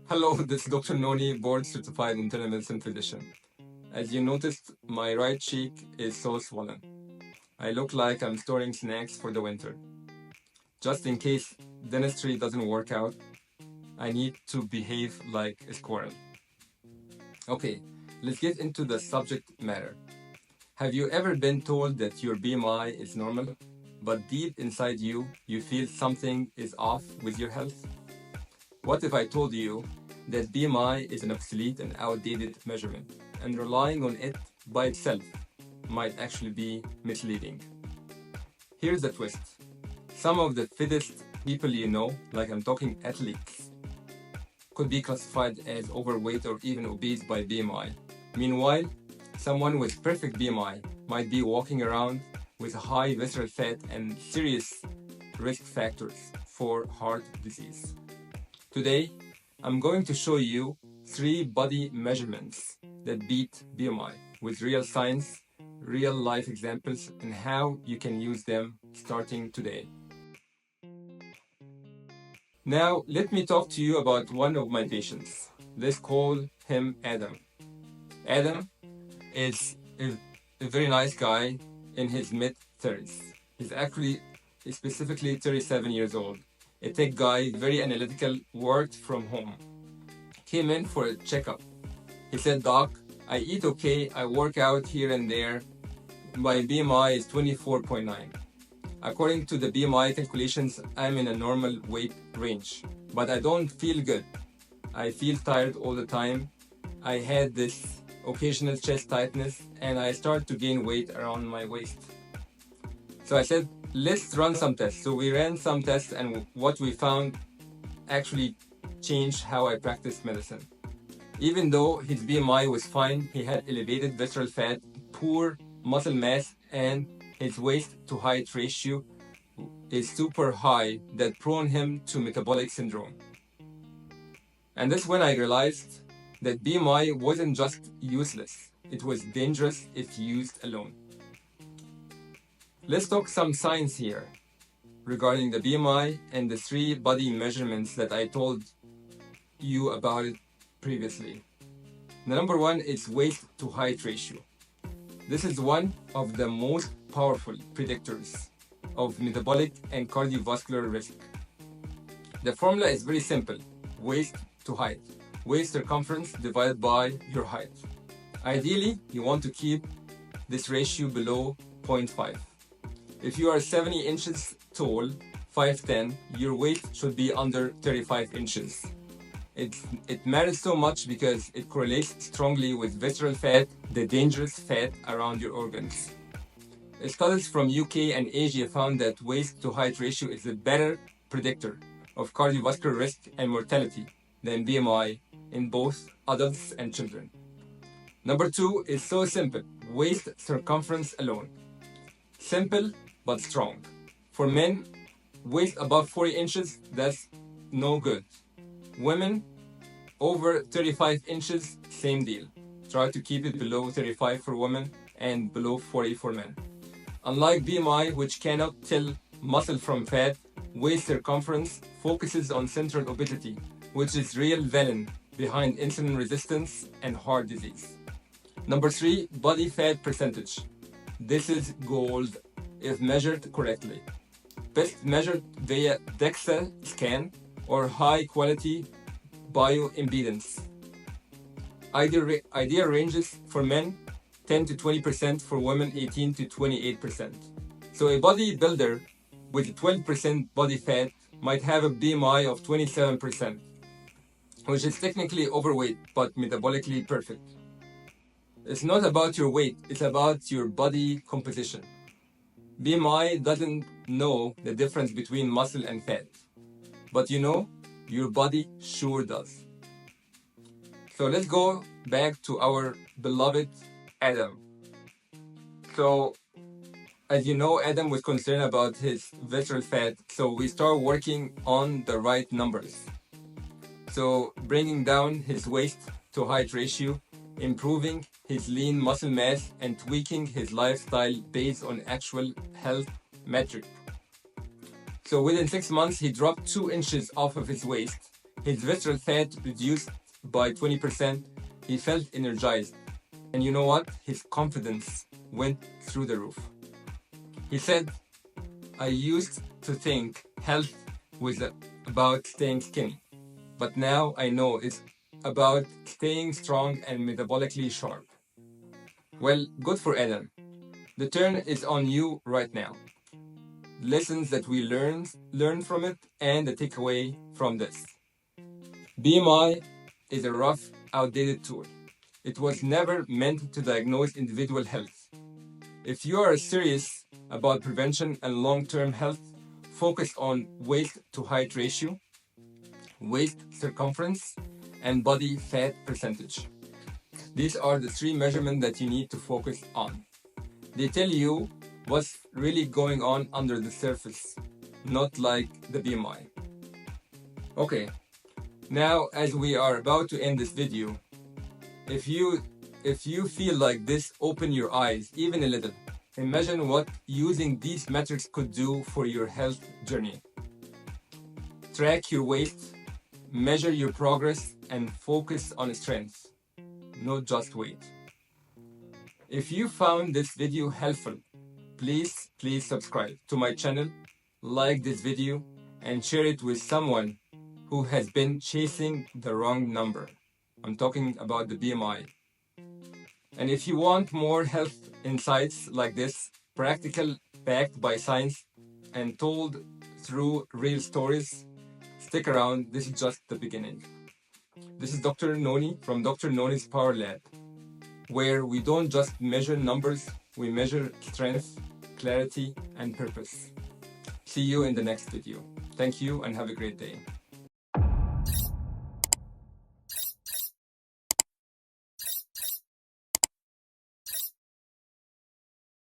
Hello, this is Dr. Nony, board certified internal medicine physician. As you noticed, my right cheek is so swollen. I look like I'm storing snacks for the winter. Just in case dentistry doesn't work out, I need to behave like a squirrel. Okay, let's get into the subject matter. Have you ever been told that your BMI is normal, but deep inside you, you feel something is off with your health? What if I told you that BMI is an obsolete and outdated measurement, and relying on it by itself might actually be misleading? Here's the twist. Some of the fittest people you know, like I'm talking athletes, could be classified as overweight or even obese by BMI. Meanwhile, someone with perfect BMI might be walking around with high visceral fat and serious risk factors for heart disease. Today, I'm going to show you 3 body measurements that beat BMI with real science, real life examples, and how you can use them starting today. Now, let me talk to you about one of my patients. Let's call him Adam. Adam is a very nice guy in his mid 30s. He's actually specifically 37 years old. A tech guy, very analytical, worked from home. Came in for a checkup. He said, Doc, I eat okay, I work out here and there. My BMI is 24.9. According to the BMI calculations, I'm in a normal weight range, but I don't feel good. I feel tired all the time. I had this occasional chest tightness and I start to gain weight around my waist. So I said, let's run some tests. So we ran some tests and what we found actually changed how I practiced medicine. Even though his BMI was fine, he had elevated visceral fat, poor muscle mass, and his waist to height ratio is super high that prone him to metabolic syndrome. And that's when I realized that BMI wasn't just useless, it was dangerous if used alone. Let's talk some science here regarding the BMI and the 3 body measurements that I told you about it previously. The number 1 is waist to height ratio. This is one of the most powerful predictors of metabolic and cardiovascular risk. The formula is very simple: waist to height. Waist circumference divided by your height. Ideally, you want to keep this ratio below 0.5. If you are 70 inches tall, 5'10", your waist should be under 35 inches. It matters so much because it correlates strongly with visceral fat, the dangerous fat around your organs. Studies from UK and Asia found that waist to height ratio is a better predictor of cardiovascular risk and mortality than BMI in both adults and children. Number 2 is so simple: waist circumference alone. Simple but strong. For men, waist above 40 inches, that's no good. Women over 35 inches, same deal. Try to keep it below 35 for women and below 40 for men. Unlike BMI, which cannot tell muscle from fat, waist circumference focuses on central obesity, which is real villain behind insulin resistance and heart disease. Number 3, body fat percentage. This is gold if measured correctly. Best measured via DEXA scan or high quality bioimpedance. Ideal ranges for men 10 to 20%, for women 18 to 28%. So a bodybuilder with 12% body fat might have a BMI of 27%, which is technically overweight but metabolically perfect. It's not about your weight, it's about your body composition. BMI doesn't know the difference between muscle and fat, but your body sure does. So let's go back to our beloved Adam. So, as you know, Adam was concerned about his visceral fat, so we start working on the right numbers. So, bringing down his waist to height ratio, improving his lean muscle mass, and tweaking his lifestyle based on actual health metric. So within 6 months, he dropped 2 inches off of his waist, His visceral fat reduced by 20%. He felt energized. And you know what? His confidence went through the roof. He said, I used to think health was about staying skinny, but now I know it's about staying strong and metabolically sharp. Well, good for Adam. The turn is on you right now. Lessons that we learn from it, and the takeaway from this. BMI is a rough, outdated tool. It was never meant to diagnose individual health. If you are serious about prevention and long-term health, focus on waist to height ratio, waist circumference, and body fat percentage. These are the three measurements that you need to focus on. They tell you what's really going on under the surface, not like the BMI. Okay, now as we are about to end this video, if you feel like this, open your eyes even a little. Imagine what using these metrics could do for your health journey. Track your weight, measure your progress, and focus on strength, not just weight. If you found this video helpful, please subscribe to my channel, like this video, and share it with someone who has been chasing the wrong number. I'm talking about the BMI. And if you want more health insights like this, practical, backed by science, and told through real stories, stick around. This is just the beginning. This is Dr. Nony from Dr. Nony's Power Lab, where we don't just measure numbers, we measure strength, clarity, and purpose. See you in the next video. Thank you and have a great day.